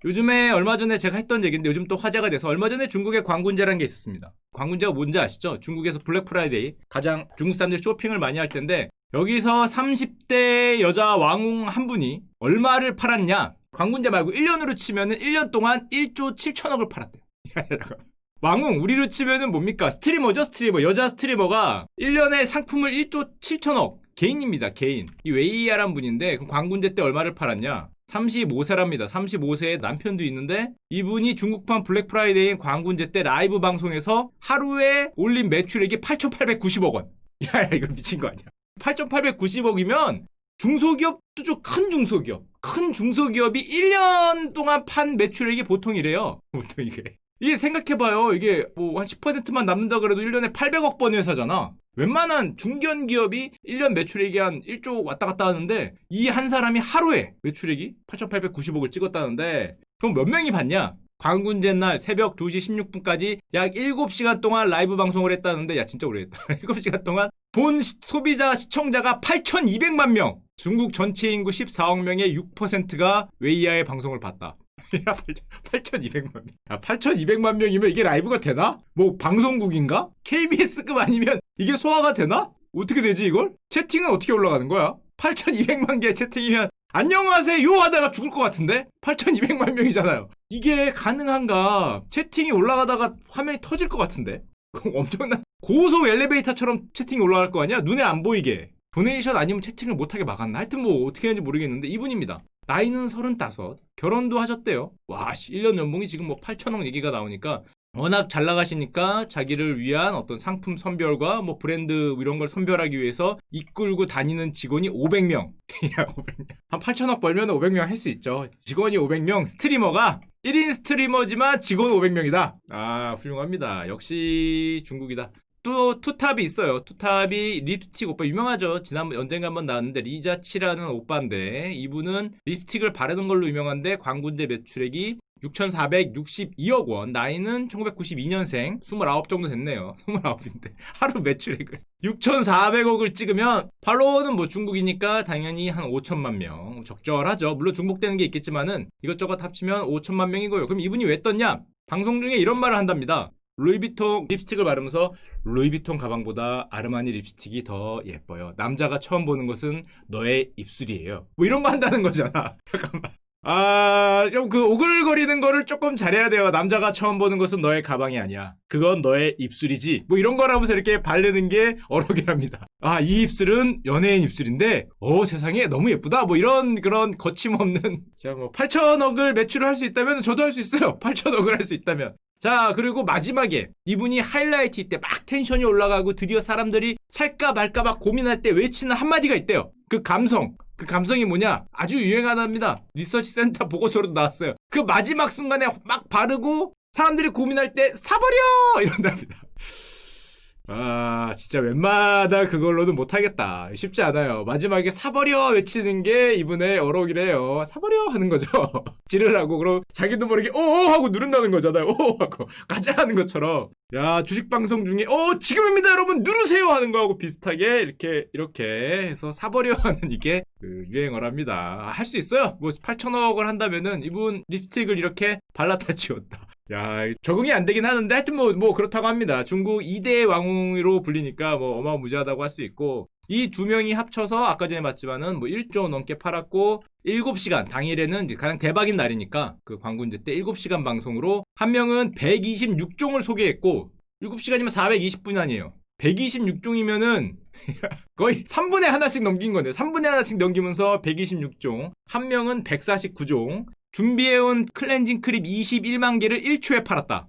요즘에 얼마 전에 제가 했던 얘기인데 요즘 또 화제가 돼서 얼마 전에 중국에 광군제라는 게 있었습니다. 광군제가 뭔지 아시죠? 중국에서 블랙 프라이데이 가장 중국 사람들이 쇼핑을 많이 할 텐데 여기서 30대 여자 왕웅 한 분이 얼마를 팔았냐? 광군제 말고 1년으로 치면은 1년 동안 1조 7천억을 팔았대요. 왕웅 우리로 치면은 뭡니까? 스트리머죠, 스트리머. 여자 스트리머가 1년에 상품을 1조 7천억. 개인입니다, 개인. 이 웨이야란 분인데 광군제 때 얼마를 팔았냐? 35세랍니다. 35세에 남편도 있는데 이분이 중국판 블랙 프라이데이인 광군제 때 라이브 방송에서 하루에 올린 매출액이 8,890억 원. 야, 이거 미친 거 아니야? 8,890억이면 중소기업도 좀 큰 중소기업. 큰 중소기업이 1년 동안 판 매출액이 보통이래요. 보통 이게 생각해봐요. 이게 뭐 한 10%만 남는다 그래도 1년에 800억 번 회사잖아. 웬만한 중견 기업이 1년 매출액이 한 1조 왔다 갔다 하는데 이 한 사람이 하루에 매출액이 8,890억을 찍었다는데 그럼 몇 명이 봤냐? 광군제 날 새벽 2시 16분까지 약 7시간 동안 라이브 방송을 했다는데 야 진짜 오래 했다. 7시간 동안 본 소비자 시청자가 8,200만 명. 중국 전체 인구 14억 명의 6%가 웨이야의 방송을 봤다. 야, 8,200만 명. 야, 8,200만 명이면 이게 라이브가 되나? 뭐 방송국인가? KBS급 아니면 이게 소화가 되나? 어떻게 되지 이걸? 채팅은 어떻게 올라가는 거야? 8,200만 개의 채팅이면 안녕하세요 하다가 죽을 것 같은데? 8,200만 명이잖아요. 이게 가능한가? 채팅이 올라가다가 화면이 터질 것 같은데? 엄청난 고속 엘리베이터처럼 채팅이 올라갈 거 아니야? 눈에 안 보이게. 도네이션 아니면 채팅을 못하게 막았나? 하여튼 뭐 어떻게 했는지 모르겠는데 이분입니다. 나이는 35, 결혼도 하셨대요. 와, 1년 연봉이 지금 뭐 8천억 얘기가 나오니까 워낙 잘 나가시니까 자기를 위한 어떤 상품 선별과 뭐 브랜드 이런 걸 선별하기 위해서 이끌고 다니는 직원이 500명. 야, 500명. 한 8천억 벌면 500명 할 수 있죠. 직원이 500명, 스트리머가 1인 스트리머지만 직원 500명이다. 아, 훌륭합니다. 역시 중국이다. 또 투탑이 있어요. 투탑이 립스틱 오빠 유명하죠. 지난번 언젠가 한번 나왔는데 리자치라는 오빠인데 이분은 립스틱을 바르는 걸로 유명한데 광군제 매출액이 6,462억 원. 나이는 1992년생 29 정도 됐네요. 29인데 하루 매출액을 6,400억을 찍으면 팔로워는 뭐 중국이니까 당연히 한 5천만 명. 적절하죠. 물론 중복되는 게 있겠지만은 이것저것 합치면 5천만 명이고요. 그럼 이분이 왜 떴냐? 방송 중에 이런 말을 한답니다. 루이비통 립스틱을 바르면서 루이비통 가방보다 아르마니 립스틱이 더 예뻐요. 남자가 처음 보는 것은 너의 입술이에요. 뭐 이런 거 한다는 거잖아. 잠깐만. 아, 좀 그 오글거리는 거를 조금 잘해야 돼요. 남자가 처음 보는 것은 너의 가방이 아니야. 그건 너의 입술이지. 뭐 이런 거라면서 이렇게 바르는 게 어록이랍니다. 아, 이 입술은 연예인 입술인데, 세상에 너무 예쁘다. 뭐 이런 그런 거침없는. 자, 뭐 8천억을 매출을 할 수 있다면 저도 할 수 있어요. 8천억을 할 수 있다면. 자, 그리고 마지막에 이분이 하이라이트 때 막 텐션이 올라가고 드디어 사람들이 살까 말까 막 고민할 때 외치는 한마디가 있대요. 그 감성. 그 감성이 뭐냐? 아주 유행하답니다. 리서치 센터 보고서로도 나왔어요. 그 마지막 순간에 막 바르고 사람들이 고민할 때 사버려! 이런답니다. 아, 진짜 웬만하다 그걸로는 못하겠다. 쉽지 않아요. 마지막에 사버려 외치는 게 이분의 어록이래요. 사버려 하는 거죠. 찌르라고. 그럼 자기도 모르게 하고 누른다는 거잖아요. 하고 가자 하는 것처럼. 야, 주식 방송 중에 지금입니다 여러분 누르세요 하는 거하고 비슷하게 이렇게 해서 사버려 하는 이게 그 유행어랍니다. 할 수 있어요. 뭐 8천억을 한다면은 이분 립스틱을 이렇게 발라다 지웠다. 야, 적응이 안 되긴 하는데 하여튼 뭐 그렇다고 합니다. 중국 2대 왕으로 불리니까 뭐 어마무지하다고 할 수 있고 이 두 명이 합쳐서 아까 전에 봤지만은 뭐 1조 넘게 팔았고 7시간 당일에는 이제 가장 대박인 날이니까 그 광군제 때 7시간 방송으로 한 명은 126종을 소개했고 7시간이면 420분 아니에요. 126종이면은 거의 3분의 하나씩 넘긴 건데 3분의 하나씩 넘기면서 126종 한 명은 149종 준비해온 클렌징 크림 21만 개를 1초에 팔았다.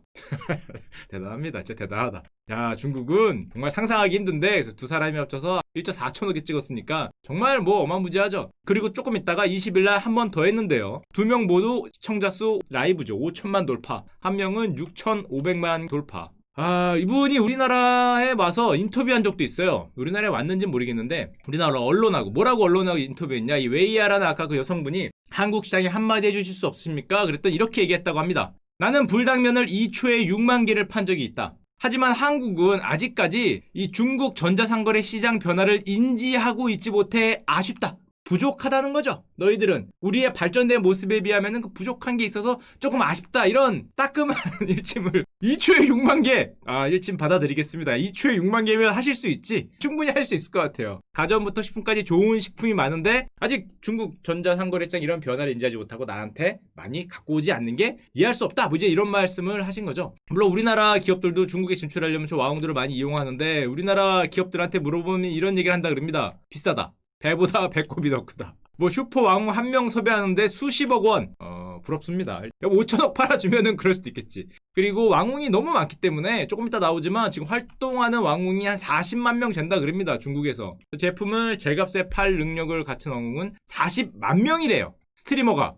대단합니다. 진짜 대단하다. 야, 중국은 정말 상상하기 힘든데 그래서 두 사람이 합쳐서 1조 4천억이 찍었으니까 정말 뭐 어마무지하죠. 그리고 조금 있다가 20일 날 한 번 더 했는데요. 두 명 모두 시청자 수 라이브죠. 5천만 돌파. 한 명은 6,500만 돌파. 아, 이분이 우리나라에 와서 인터뷰한 적도 있어요. 우리나라에 왔는지는 모르겠는데 우리나라 언론하고 뭐라고 언론하고 인터뷰했냐. 이 웨이야라는 아까 그 여성분이 한국 시장에 한마디 해주실 수 없습니까? 그랬더니 이렇게 얘기했다고 합니다. 나는 불당면을 2초에 6만 개를 판 적이 있다. 하지만 한국은 아직까지 이 중국 전자상거래 시장 변화를 인지하고 있지 못해 아쉽다. 부족하다는 거죠. 너희들은 우리의 발전된 모습에 비하면 그 부족한 게 있어서 조금 아쉽다, 이런 따끔한 일침을 2초에 6만 개 일침 받아드리겠습니다. 2초에 6만 개면 하실 수 있지. 충분히 할 수 있을 것 같아요. 가전부터 식품까지 좋은 식품이 많은데 아직 중국 전자상거래장 이런 변화를 인지하지 못하고 나한테 많이 갖고 오지 않는 게 이해할 수 없다, 뭐 이제 이런 말씀을 하신 거죠. 물론 우리나라 기업들도 중국에 진출하려면 저 와웅들을 많이 이용하는데 우리나라 기업들한테 물어보면 이런 얘기를 한다 그럽니다. 비싸다. 배보다 배꼽이 더 크다. 뭐 슈퍼 왕웅 한 명 섭외하는데 수십억 원. 부럽습니다. 5천억 팔아주면은 그럴 수도 있겠지. 그리고 왕웅이 너무 많기 때문에 조금 이따 나오지만 지금 활동하는 왕웅이 한 40만 명 된다 그럽니다. 중국에서. 제품을 제값에 팔 능력을 갖춘 왕웅은 40만 명이래요. 스트리머가.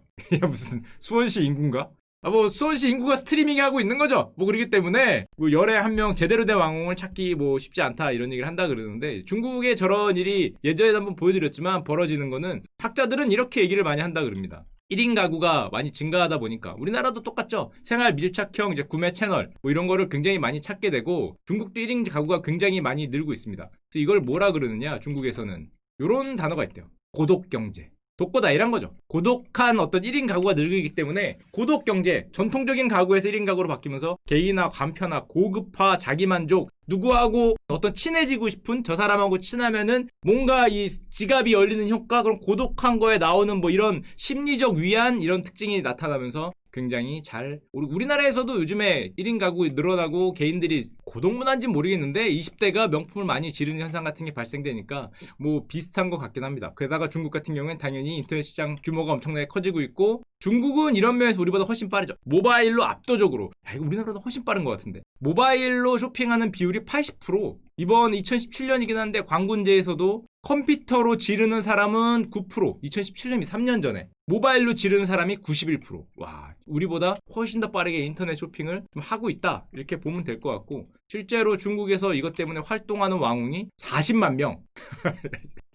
무슨 수원시 인구인가? 뭐 수원시 인구가 스트리밍 하고 있는 거죠. 뭐 그렇기 때문에 뭐 열에 한 명 제대로 된 왕웅을 찾기 뭐 쉽지 않다, 이런 얘기를 한다 그러는데, 중국에 저런 일이 예전에 한번 보여드렸지만 벌어지는 거는 학자들은 이렇게 얘기를 많이 한다 그럽니다. 1인 가구가 많이 증가하다 보니까 우리나라도 똑같죠. 생활 밀착형 이제 구매 채널 뭐 이런 거를 굉장히 많이 찾게 되고, 중국도 1인 가구가 굉장히 많이 늘고 있습니다. 그래서 이걸 뭐라 그러느냐, 중국에서는 요런 단어가 있대요. 고독 경제. 독고다 이란 거죠. 고독한 어떤 1인 가구가 늘기 때문에 고독 경제, 전통적인 가구에서 1인 가구로 바뀌면서 개인화, 간편화, 고급화, 자기만족, 누구하고 어떤 친해지고 싶은, 저 사람하고 친하면은 뭔가 이 지갑이 열리는 효과, 그런 고독한 거에 나오는 뭐 이런 심리적 위안, 이런 특징이 나타나면서 굉장히 잘, 우리나라에서도 요즘에 1인 가구 늘어나고 개인들이 고독문화인지는 모르겠는데 20대가 명품을 많이 지르는 현상 같은 게 발생되니까 뭐 비슷한 것 같긴 합니다. 게다가 중국 같은 경우엔 당연히 인터넷 시장 규모가 엄청나게 커지고 있고, 중국은 이런 면에서 우리보다 훨씬 빠르죠. 모바일로 압도적으로, 이거 우리나라보다 훨씬 빠른 것 같은데, 모바일로 쇼핑하는 비율이 80%. 이번 2017년이긴 한데 광군제에서도 컴퓨터로 지르는 사람은 9%, 2017년이 3년 전에 모바일로 지르는 사람이 91%. 와, 우리보다 훨씬 더 빠르게 인터넷 쇼핑을 좀 하고 있다, 이렇게 보면 될 것 같고, 실제로 중국에서 이것 때문에 활동하는 왕웅이 40만 명.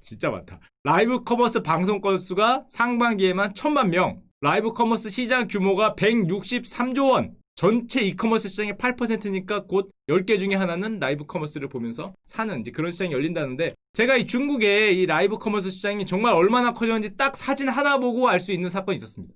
진짜 많다. 라이브 커머스 방송 건수가 상반기에만 1000만 명. 라이브 커머스 시장 규모가 163조 원. 전체 이커머스 시장의 8%니까 곧 10개 중에 하나는 라이브 커머스를 보면서 사는 이제 그런 시장이 열린다는데, 제가 이 중국의 이 라이브 커머스 시장이 정말 얼마나 커졌는지 딱 사진 하나 보고 알 수 있는 사건이 있었습니다.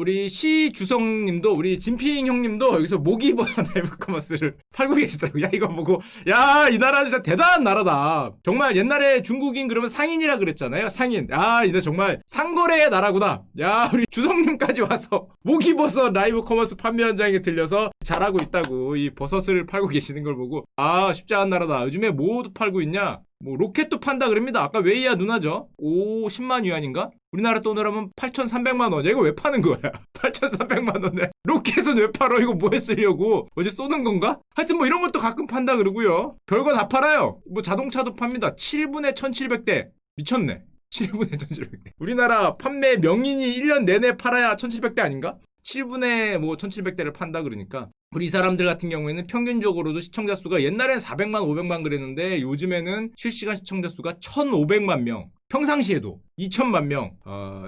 우리 시주성님도, 우리 진핑 형님도 여기서 모기보다 라이브 커머스를 팔고 계시더라고요. 야, 이거 보고, 야, 이 나라 진짜 대단한 나라다. 정말 옛날에 중국인 그러면 상인이라 그랬잖아요. 상인. 아, 이제 정말 상거래의 나라구나. 야, 우리 주성님까지 와서 모기버섯 라이브 커머스 판매 현장에 들려서 잘하고 있다고, 이 버섯을 팔고 계시는 걸 보고, 아, 쉽지 않은 나라다. 요즘에 뭐도 팔고 있냐? 뭐 로켓도 판다 그럽니다. 아까 웨이야 누나죠? 10만 위안인가? 우리나라 돈으로 하면 8,300만 원. 야, 이거 왜 파는 거야? 8,300만 원에 로켓은 왜 팔어? 이거 뭐에 쓰려고? 어제 쏘는 건가? 하여튼 뭐 이런 것도 가끔 판다 그러고요. 별거 다 팔아요. 뭐 자동차도 팝니다. 7분에 1,700대. 미쳤네. 7분에 1,700대. 우리나라 판매 명인이 1년 내내 팔아야 1,700대 아닌가? 7분에 뭐 1,700대를 판다 그러니까, 우리 이 사람들 같은 경우에는 평균적으로도 시청자 수가 옛날엔 400만, 500만 그랬는데 요즘에는 실시간 시청자 수가 1,500만 명. 평상시에도 2천만 명.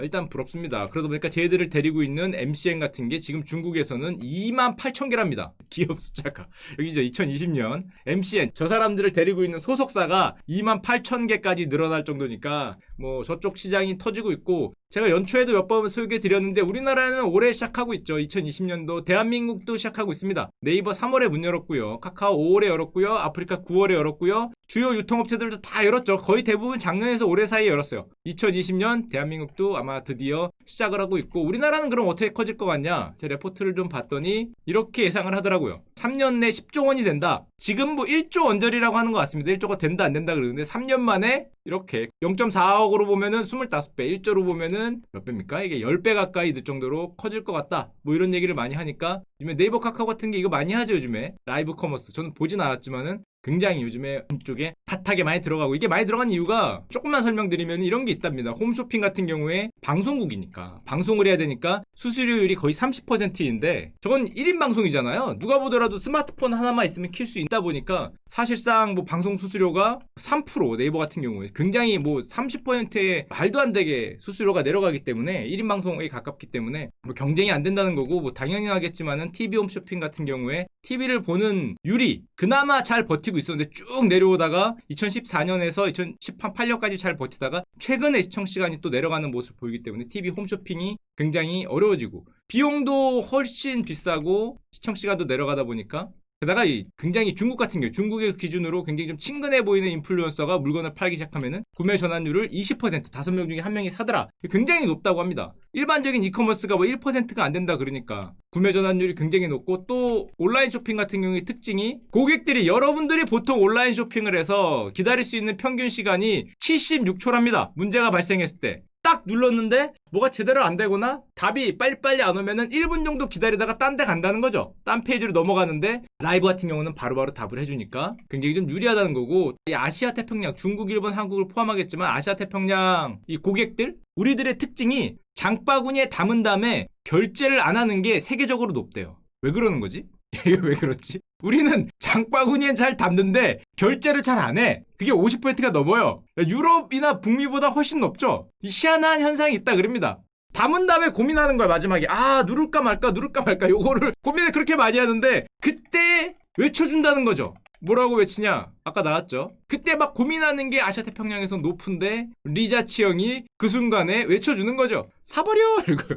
일단 부럽습니다. 그러다 보니까 쟤들을 데리고 있는 MCN 같은 게 지금 중국에서는 2만 8천 개랍니다. 기업 숫자가. 여기죠. 2020년 MCN. 저 사람들을 데리고 있는 소속사가 2만 8천 개까지 늘어날 정도니까 뭐 저쪽 시장이 터지고 있고, 제가 연초에도 몇 번 소개해 드렸는데 우리나라는 올해 시작하고 있죠. 2020년도 대한민국도 시작하고 있습니다. 네이버 3월에 문 열었고요. 카카오 5월에 열었고요. 아프리카 9월에 열었고요. 주요 유통업체들도 다 열었죠. 거의 대부분 작년에서 올해 사이에 열었어요. 2020년 대한민국도 아마 드디어 시작을 하고 있고, 우리나라는 그럼 어떻게 커질 것 같냐? 제 레포트를 좀 봤더니 이렇게 예상을 하더라고요. 3년 내 10조 원이 된다. 지금 뭐 1조 원절이라고 하는 것 같습니다. 1조가 된다 안 된다 그러는데 3년 만에 이렇게 0.4억으로 보면은 25배, 1조로 보면은 몇 배입니까? 이게 10배 가까이 될 정도로 커질 것 같다. 뭐 이런 얘기를 많이 하니까, 요즘에 네이버 카카오 같은 게 이거 많이 하죠. 요즘에 라이브 커머스. 저는 보진 않았지만은 굉장히 요즘에 이쪽에 핫하게 많이 들어가고, 이게 많이 들어간 이유가 조금만 설명드리면 이런 게 있답니다. 홈쇼핑 같은 경우에 방송국이니까 방송을 해야 되니까 수수료율이 거의 30%인데 저건 1인 방송이잖아요. 누가 보더라도 스마트폰 하나만 있으면 킬 수 있다 보니까 사실상 뭐 방송 수수료가 3%, 네이버 같은 경우에 굉장히 뭐 30%의 말도 안 되게 수수료가 내려가기 때문에 1인 방송에 가깝기 때문에 뭐 경쟁이 안 된다는 거고, 뭐 당연히 하겠지만은 TV 홈쇼핑 같은 경우에 TV를 보는 율이 그나마 잘 버티고 있었는데 쭉 내려오다가 2014년에서 2018년까지 잘 버티다가 최근에 시청 시간이 또 내려가는 모습을 보이기 때문에 TV 홈쇼핑이 굉장히 어려워지고 비용도 훨씬 비싸고 시청 시간도 내려가다 보니까 게다가 굉장히 중국 같은 경우 중국의 기준으로 굉장히 좀 친근해 보이는 인플루언서가 물건을 팔기 시작하면은 구매 전환율을 20% 5명 중에 1명이 사더라. 굉장히 높다고 합니다. 일반적인 이커머스가 뭐 1%가 안 된다 그러니까 구매 전환율이 굉장히 높고 또 온라인 쇼핑 같은 경우의 특징이 고객들이 여러분들이 보통 온라인 쇼핑을 해서 기다릴 수 있는 평균 시간이 76초랍니다. 문제가 발생했을 때. 딱 눌렀는데 뭐가 제대로 안 되거나 답이 빨리빨리 안 오면은 1분 정도 기다리다가 딴 데 간다는 거죠. 딴 페이지로 넘어가는데 라이브 같은 경우는 바로바로 답을 해주니까 굉장히 좀 유리하다는 거고 이 아시아 태평양 중국, 일본, 한국을 포함하겠지만 아시아 태평양 이 고객들 우리들의 특징이 장바구니에 담은 다음에 결제를 안 하는 게 세계적으로 높대요. 왜 그러는 거지? 이게 왜 그렇지? 우리는 장바구니엔 잘 담는데 결제를 잘 안 해. 그게 50%가 넘어요. 유럽이나 북미보다 훨씬 높죠? 이 희한한 현상이 있다 그럽니다. 담은 다음에 고민하는 거야 마지막에. 아 누를까 말까 요거를 고민을 그렇게 많이 하는데 그때 외쳐준다는 거죠. 뭐라고 외치냐? 아까 나왔죠? 그때 막 고민하는 게 아시아 태평양에서 높은데 리자치 형이 그 순간에 외쳐주는 거죠. 사버려! 이러고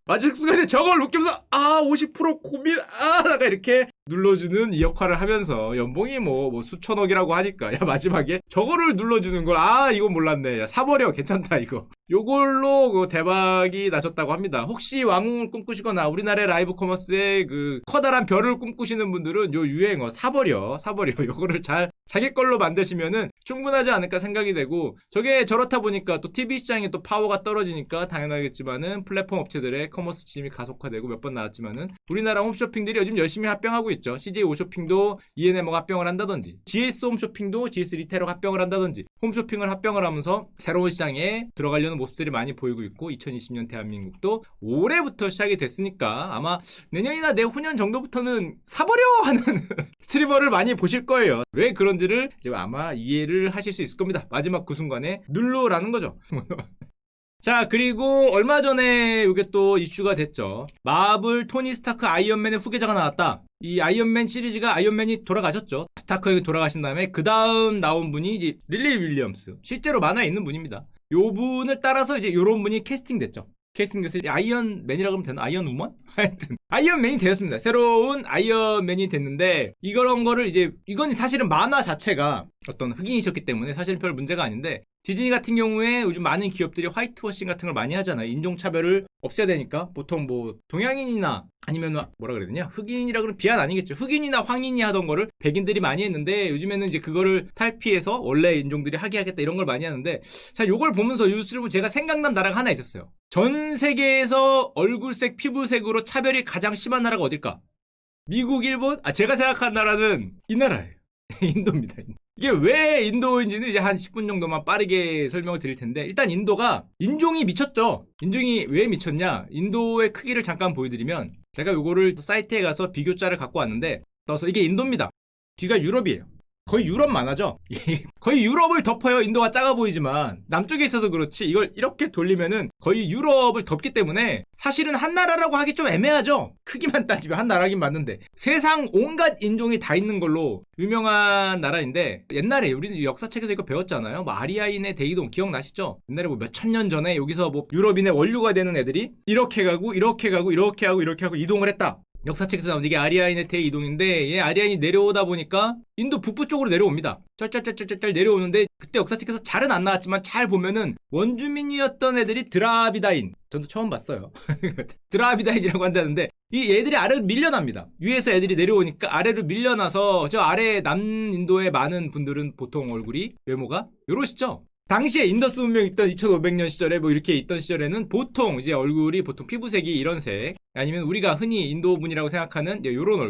마지막 순간에 저걸 웃기면서 50% 고민 하다가 이렇게 눌러주는 이 역할을 하면서 연봉이 뭐 수천억이라고 하니까 야 마지막에 저거를 눌러주는 걸 이건 몰랐네. 야 사버려 괜찮다 이거. 요걸로 그 대박이 나셨다고 합니다. 혹시 왕을 꿈꾸시거나 우리나라의 라이브 커머스의 그 커다란 별을 꿈꾸시는 분들은 요 유행어 사버려 요거를 잘 자기 걸로 만드시면은 충분하지 않을까 생각이 되고 저게 저렇다 보니까 또 TV 시장에 또 파워가 떨어지니까 당연하겠지만은 플랫폼 업체들의 커머스 진입이 가속화되고 몇 번 나왔지만은 우리나라 홈쇼핑들이 요즘 열심히 합병하고 있죠. CJ 오쇼핑도 E&M가 합병을 한다든지 GS 홈쇼핑도 GS 리테일러가 합병을 한다든지 홈쇼핑을 합병을 하면서 새로운 시장에 들어가려는 모습들이 많이 보이고 있고 2020년 대한민국도 올해부터 시작이 됐으니까 아마 내년이나 내후년 정도부터는 사버려 하는 스트리머를 많이 보실 거예요. 왜 그런지를 이제 아마 이해를 하실 수 있을 겁니다. 마지막 그 순간에 눌러라는 거죠. 자 그리고 얼마 전에 이게 또 이슈가 됐죠. 마블 토니 스타크 아이언맨의 후계자가 나왔다. 이 아이언맨 시리즈가 아이언맨이 돌아가셨죠. 스타크 형이 돌아가신 다음에 그 다음 나온 분이 이제 릴리 윌리엄스 실제로 만화에 있는 분입니다. 요 분을 따라서 이제 요런 분이 캐스팅됐죠. 캐스팅돼서 아이언맨이라고 하면 되나? 아이언우먼? 하여튼 아이언맨이 되었습니다. 새로운 아이언맨이 됐는데 이런 거를 이제 이건 사실은 만화 자체가 어떤 흑인이셨기 때문에 사실은 별 문제가 아닌데 디즈니 같은 경우에 요즘 많은 기업들이 화이트워싱 같은 걸 많이 하잖아요. 인종차별을 없애야 되니까 보통 뭐 동양인이나 아니면 뭐라 그래야 되냐 흑인이라 그러면 비한 아니겠죠. 흑인이나 황인이 하던 거를 백인들이 많이 했는데 요즘에는 이제 그거를 탈피해서 원래 인종들이 하게 하겠다 이런 걸 많이 하는데 자 요걸 보면서 뉴스를 보면 제가 생각난 나라가 하나 있었어요. 전 세계에서 얼굴색 피부색으로 차별이 가장 심한 나라가 어딜까? 미국, 일본? 제가 생각한 나라는 이 나라예요. 인도입니다. 이게 왜 인도인지는 이제 한 10분 정도만 빠르게 설명을 드릴 텐데 일단 인도가 인종이 미쳤죠. 인종이 왜 미쳤냐? 인도의 크기를 잠깐 보여드리면 제가 요거를 사이트에 가서 비교자를 갖고 왔는데 떠서 이게 인도입니다. 뒤가 유럽이에요. 거의 유럽 만화죠. 거의 유럽을 덮어요. 인도가 작아 보이지만 남쪽에 있어서 그렇지 이걸 이렇게 돌리면은 거의 유럽을 덮기 때문에 사실은 한 나라라고 하기 좀 애매하죠. 크기만 따지면 한 나라긴 맞는데 세상 온갖 인종이 다 있는 걸로 유명한 나라인데 옛날에 우리는 역사책에서 이거 배웠잖아요. 뭐 아리아인의 대이동 기억나시죠? 옛날에 뭐 몇천 년 전에 여기서 뭐 유럽인의 원류가 되는 애들이 이렇게 가고 이렇게 가고 이렇게 하고 이렇게 하고 이동을 했다. 역사책에서 나온 이게 아리아인의 대이동인데 얘 아리아인이 내려오다 보니까 인도 북부 쪽으로 내려옵니다. 쩔쩔쩔쩔쩔 내려오는데 그때 역사책에서 잘은 안 나왔지만 잘 보면은 원주민이었던 애들이 드라비다인 저도 처음 봤어요. 드라비다인이라고 한다는데 이 애들이 아래로 밀려납니다. 위에서 애들이 내려오니까 아래로 밀려나서 저 아래 남인도에 많은 분들은 보통 얼굴이 외모가 요러시죠. 당시에 인더스 문명 있던 2500년 시절에 뭐 이렇게 있던 시절에는 보통 이제 얼굴이 보통 피부색이 이런 색 아니면 우리가 흔히 인도 분이라고 생각하는 요런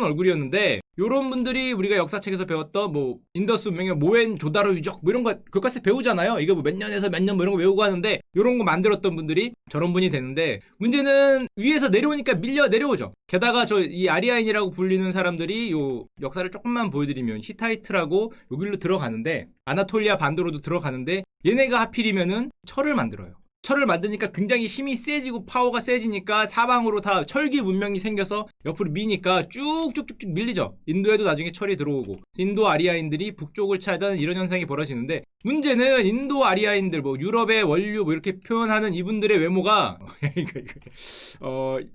얼굴이었는데 요런 분들이 우리가 역사책에서 배웠던 뭐 인더스 문명의 모헨조다로 유적 뭐 이런 거 교과서 배우잖아요. 이거 뭐 몇 년에서 몇 년 뭐 이런 거 외우고 하는데 요런 거 만들었던 분들이 저런 분이 되는데 문제는 위에서 내려오니까 밀려 내려오죠. 게다가 저 이 아리아인이라고 불리는 사람들이 요 역사를 조금만 보여드리면 히타이트라고 여기로 들어가는데 아나톨리아 반도로도 들어가는데 얘네가 하필이면은 철을 만들어요. 철을 만드니까 굉장히 힘이 세지고 파워가 세지니까 사방으로 다 철기 문명이 생겨서 옆으로 미니까 쭉쭉쭉쭉 밀리죠. 인도에도 나중에 철이 들어오고 인도 아리아인들이 북쪽을 차지하는 이런 현상이 벌어지는데, 문제는 인도 아리아인들, 뭐 유럽의 원류 뭐 이렇게 표현하는 이분들의 외모가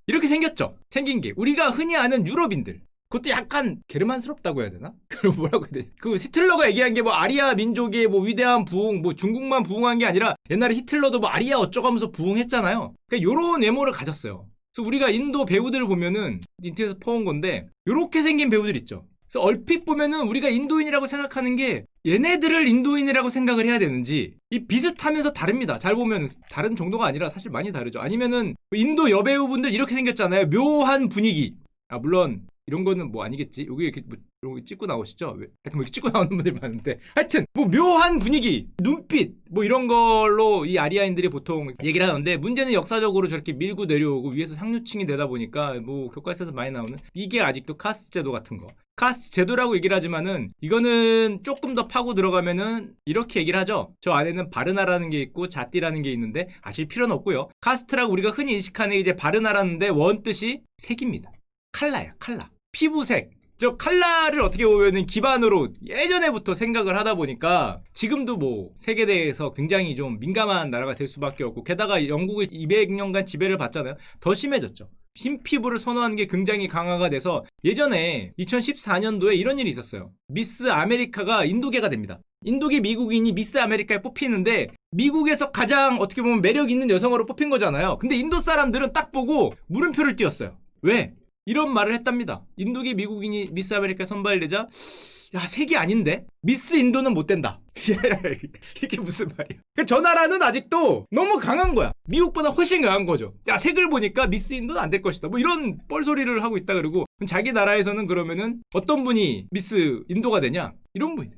이렇게 생겼죠. 생긴 게 우리가 흔히 아는 유럽인들, 그것도 약간 게르만스럽다고 해야 되나? 그걸 뭐라고 해야 되지? 그 히틀러가 얘기한 게 뭐 아리아 민족의 뭐 위대한 부흥, 뭐 중국만 부흥한 게 아니라 옛날에 히틀러도 뭐 아리아 어쩌고 하면서 부흥했잖아요. 그러니까 요런 외모를 가졌어요. 그래서 우리가 인도 배우들을 보면은 인터넷에서 퍼온 건데 요렇게 생긴 배우들 있죠. 그래서 얼핏 보면은 우리가 인도인이라고 생각하는 게 얘네들을 인도인이라고 생각을 해야 되는지, 이 비슷하면서 다릅니다. 잘 보면 다른 정도가 아니라 사실 많이 다르죠. 아니면은 인도 여배우분들 이렇게 생겼잖아요. 묘한 분위기. 물론 이런 거는 뭐 아니겠지. 여기 이렇게 뭐 이런 거 찍고 나오시죠? 하여튼 뭐 이렇게 찍고 나오는 분들이 많은데, 하여튼 뭐 묘한 분위기, 눈빛 뭐 이런 걸로 이 아리아인들이 보통 얘기를 하는데, 문제는 역사적으로 저렇게 밀고 내려오고 위에서 상류층이 되다 보니까 뭐 교과서에서 많이 나오는 이게 아직도 카스트 제도 같은 거. 카스트 제도라고 얘기를 하지만은 이거는 조금 더 파고 들어가면은 이렇게 얘기를 하죠. 저 안에는 바르나라는 게 있고 자띠라는 게 있는데 아실 필요는 없고요. 카스트라고 우리가 흔히 인식하는 이제 바르나라는데 원 뜻이 색입니다. 칼라야, 칼라. 피부색. 저 칼라를 어떻게 보면은 기반으로 예전에부터 생각을 하다 보니까 지금도 뭐 색에 대해서 굉장히 좀 민감한 나라가 될 수밖에 없고, 게다가 영국을 200년간 지배를 받잖아요. 더 심해졌죠. 흰 피부를 선호하는 게 굉장히 강화가 돼서 예전에 2014년도에 이런 일이 있었어요. 미스 아메리카가 인도계가 됩니다. 인도계 미국인이 미스 아메리카에 뽑히는데 미국에서 가장 어떻게 보면 매력 있는 여성으로 뽑힌 거잖아요. 근데 인도 사람들은 딱 보고 물음표를 띄웠어요. 왜? 이런 말을 했답니다. 인도계 미국인이 미스 아메리카 선발되자, 야, 색이 아닌데? 미스 인도는 못 된다. 이게 무슨 말이야? 저 나라는 아직도 너무 강한 거야. 미국보다 훨씬 강한 거죠. 야, 색을 보니까 미스 인도는 안 될 것이다. 뭐 이런 뻘소리를 하고 있다. 그러고 자기 나라에서는 그러면은 어떤 분이 미스 인도가 되냐? 이런 분이.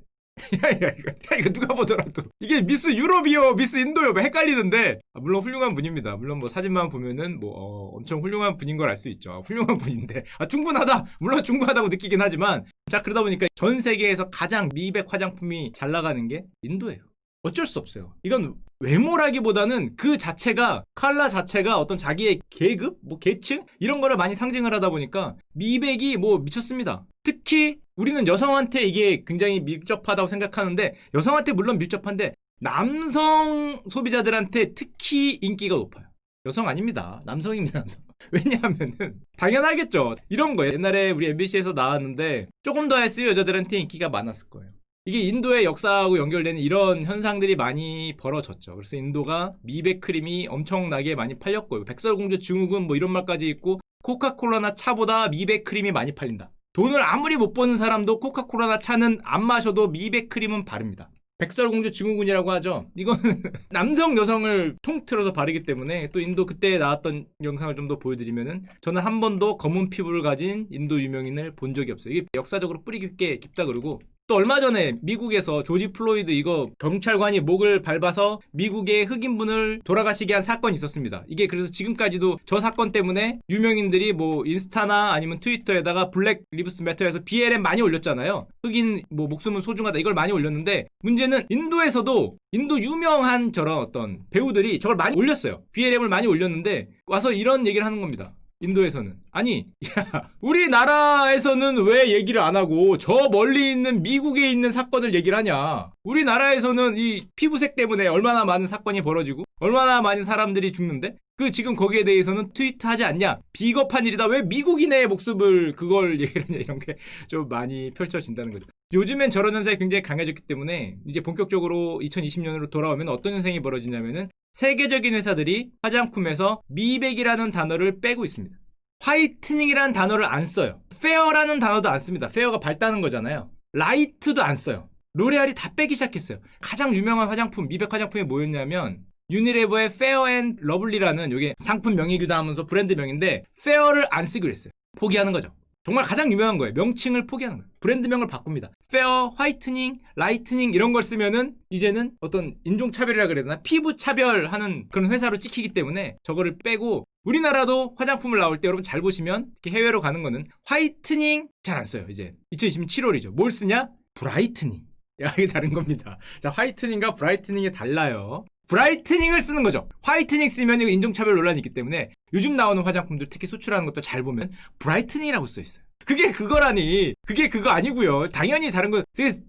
이거 누가 보더라도 이게 미스 유럽이요 미스 인도요 뭐 헷갈리던데, 물론 훌륭한 분입니다. 물론 뭐 사진만 보면은 뭐 엄청 훌륭한 분인 걸 알 수 있죠. 훌륭한 분인데 충분하다, 물론 충분하다고 느끼긴 하지만, 자, 그러다 보니까 전 세계에서 가장 미백 화장품이 잘 나가는 게 인도예요. 어쩔 수 없어요. 이건 외모라기보다는 그 자체가, 컬러 자체가 어떤 자기의 계급, 뭐 계층 이런 거를 많이 상징을 하다 보니까 미백이 뭐 미쳤습니다. 특히 우리는 여성한테 이게 굉장히 밀접하다고 생각하는데, 여성한테 물론 밀접한데 남성 소비자들한테 특히 인기가 높아요. 여성 아닙니다. 남성입니다. 남성. 왜냐하면은 당연하겠죠. 이런 거 옛날에 우리 MBC에서 나왔는데 조금 더 했으면 여자들한테 인기가 많았을 거예요. 이게 인도의 역사하고 연결되는 이런 현상들이 많이 벌어졌죠. 그래서 인도가 미백 크림이 엄청나게 많이 팔렸고요. 백설공주 증후군 뭐 이런 말까지 있고, 코카콜라나 차보다 미백 크림이 많이 팔린다. 돈을 아무리 못 버는 사람도 코카콜라나 차는 안 마셔도 미백 크림은 바릅니다. 백설공주 증후군이라고 하죠. 이거는 남성 여성을 통틀어서 바르기 때문에, 또 인도 그때 나왔던 영상을 좀 더 보여드리면은, 저는 한 번도 검은 피부를 가진 인도 유명인을 본 적이 없어요. 이게 역사적으로 뿌리 깊다 그러고, 또 얼마 전에 미국에서 조지 플로이드 이거 경찰관이 목을 밟아서 미국의 흑인분을 돌아가시게 한 사건이 있었습니다. 이게 그래서 지금까지도 저 사건 때문에 유명인들이 뭐 인스타나 아니면 트위터에다가 블랙 리브스 매터에서 BLM 많이 올렸잖아요. 흑인 뭐 목숨은 소중하다 이걸 많이 올렸는데, 문제는 인도에서도 인도 유명한 저런 어떤 배우들이 저걸 많이 올렸어요. BLM을 많이 올렸는데 와서 이런 얘기를 하는 겁니다. 인도에서는. 아니, 야, 우리나라에서는 왜 얘기를 안 하고 저 멀리 있는 미국에 있는 사건을 얘기를 하냐. 우리나라에서는 이 피부색 때문에 얼마나 많은 사건이 벌어지고 얼마나 많은 사람들이 죽는데, 그 지금 거기에 대해서는 트위트하지 않냐. 비겁한 일이다. 왜 미국인의 목숨을 그걸 얘기를 하냐. 이런 게 좀 많이 펼쳐진다는 거죠. 요즘엔 저런 현상이 굉장히 강해졌기 때문에 이제 본격적으로 2020년으로 돌아오면 어떤 현상이 벌어지냐면은, 세계적인 회사들이 화장품에서 미백이라는 단어를 빼고 있습니다. 화이트닝이라는 단어를 안 써요. 페어라는 단어도 안 씁니다. 페어가 밝다는 거잖아요. 라이트도 안 써요. 로레알이 다 빼기 시작했어요. 가장 유명한 화장품, 미백 화장품이 뭐였냐면 유니레버의 페어 앤 러블리라는, 이게 상품 명의기도 하면서 브랜드명인데, 페어를 안 쓰기로 했어요. 포기하는 거죠. 정말 가장 유명한 거예요. 명칭을 포기하는 거예요. 브랜드명을 바꿉니다. 페어, 화이트닝, 라이트닝 이런 걸 쓰면은 이제는 어떤 인종차별이라 그래야 되나? 피부차별하는 그런 회사로 찍히기 때문에 저거를 빼고, 우리나라도 화장품을 나올 때 여러분 잘 보시면 이렇게 해외로 가는 거는 화이트닝 잘 안 써요. 이제 2020년 7월이죠. 뭘 쓰냐? 브라이트닝. 야, 이게 다른 겁니다. 자, 화이트닝과 브라이트닝이 달라요. 브라이트닝을 쓰는 거죠. 화이트닝 쓰면 이거 인종차별 논란이 있기 때문에 요즘 나오는 화장품들 특히 수출하는 것도 잘 보면 브라이트닝이라고 써 있어요. 그게 그거라니. 그게 그거 아니고요. 당연히 다른 거.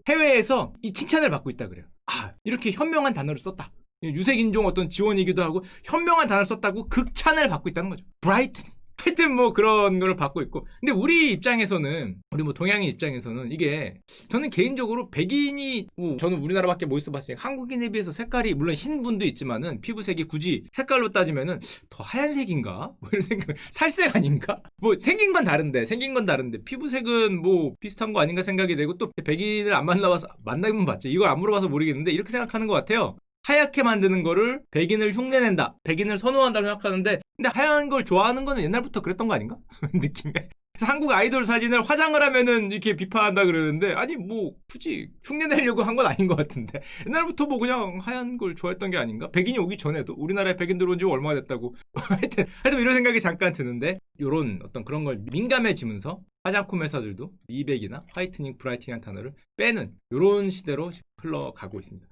해외에서 이 칭찬을 받고 있다 그래요. 아, 이렇게 현명한 단어를 썼다. 유색인종 어떤 지원이기도 하고 현명한 단어를 썼다고 극찬을 받고 있다는 거죠. 브라이트닝. 하여튼 뭐 그런 걸 받고 있고. 근데 우리 입장에서는, 우리 뭐 동양인 입장에서는 이게, 저는 개인적으로 백인이, 저는 우리나라밖에 못 있어봤으니까 한국인에 비해서 색깔이, 물론 흰분도 있지만은 피부색이 굳이 색깔로 따지면은 더 하얀색인가? 뭐 이런 생각, 살색 아닌가? 뭐 생긴 건 다른데 피부색은 뭐 비슷한 거 아닌가 생각이 되고, 또 백인을 안 만나봐서, 만나면 봤죠. 이걸 안 물어봐서 모르겠는데 이렇게 생각하는 것 같아요. 하얗게 만드는 거를 백인을 흉내낸다, 백인을 선호한다고 생각하는데, 근데 하얀 걸 좋아하는 거는 옛날부터 그랬던 거 아닌가? 느낌에. 그래서 한국 아이돌 사진을 화장을 하면은 이렇게 비판한다 그러는데, 아니 뭐 굳이 흉내내려고 한 건 아닌 것 같은데, 옛날부터 뭐 그냥 하얀 걸 좋아했던 게 아닌가? 백인이 오기 전에도, 우리나라에 백인 들어온 지 얼마나 됐다고. 하여튼 이런 생각이 잠깐 드는데, 요런 어떤 그런 걸 민감해지면서 화장품 회사들도 미백이나 화이트닝, 브라이팅한 단어를 빼는 요런 시대로 흘러가고 있습니다.